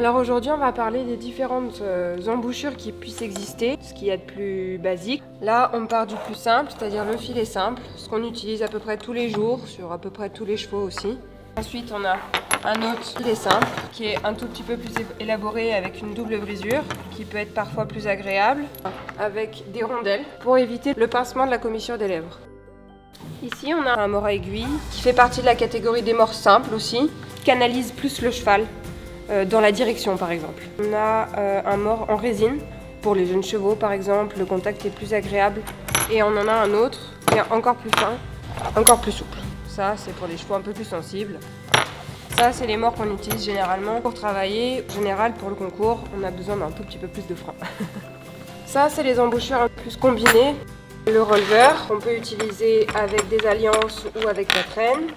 Alors aujourd'hui, on va parler des différentes embouchures qui puissent exister, ce qu'il y a de plus basique. Là, on part du plus simple, c'est-à-dire le filet simple, ce qu'on utilise à peu près tous les jours, sur à peu près tous les chevaux aussi. Ensuite, on a un autre filet simple, qui est un tout petit peu plus élaboré avec une double brisure, qui peut être parfois plus agréable, avec des rondelles, pour éviter le pincement de la commissure des lèvres. Ici, on a un mors à aiguille, qui fait partie de la catégorie des morts simples aussi, qui canalise plus le cheval. Dans la direction par exemple. On a un mors en résine, pour les jeunes chevaux par exemple, le contact est plus agréable. Et on en a un autre qui est encore plus fin, encore plus souple. Ça c'est pour les chevaux un peu plus sensibles. Ça c'est les mors qu'on utilise généralement pour travailler. En général pour le concours, on a besoin d'un tout petit peu plus de frein. Ça c'est les embouchures un peu plus combinées. Le releveur qu'on peut utiliser avec des alliances ou avec la traîne.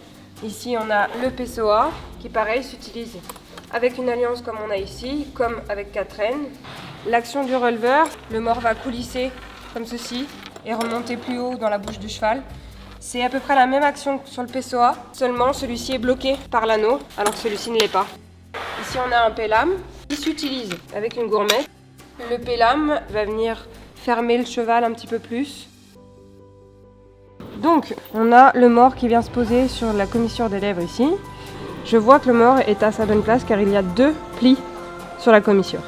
Ici on a le PSOA qui pareil s'utilise avec une alliance comme on a ici, comme avec 4 traînes. L'action du releveur, le mors va coulisser comme ceci et remonter plus haut dans la bouche du cheval. C'est à peu près la même action que sur le PSOA, seulement celui-ci est bloqué par l'anneau, alors que celui-ci ne l'est pas. Ici on a un pélame qui s'utilise avec une gourmette. Le pélame va venir fermer le cheval un petit peu plus. Donc on a le mors qui vient se poser sur la commissure des lèvres ici. Je vois que le mors est à sa bonne place car il y a 2 plis sur la commissure.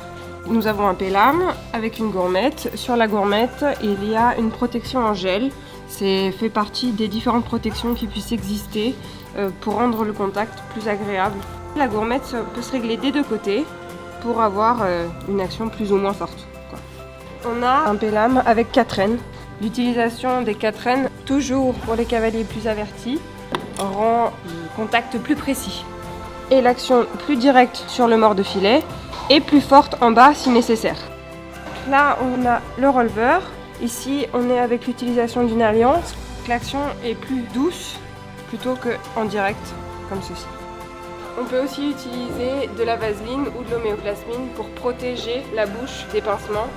Nous avons un pélame avec une gourmette. Sur la gourmette, il y a une protection en gel. C'est fait partie des différentes protections qui puissent exister pour rendre le contact plus agréable. La gourmette peut se régler des 2 côtés pour avoir une action plus ou moins forte. On a un pélame avec 4 traînes. L'utilisation des 4 traînes, toujours pour les cavaliers plus avertis, rend le contact plus précis et l'action plus directe sur le mors de filet et plus forte en bas si nécessaire. Là on a le releveur, ici on est avec l'utilisation d'une alliance, l'action est plus douce plutôt qu'en direct comme ceci. On peut aussi utiliser de la vaseline ou de l'homéoplasmine pour protéger la bouche des pincements.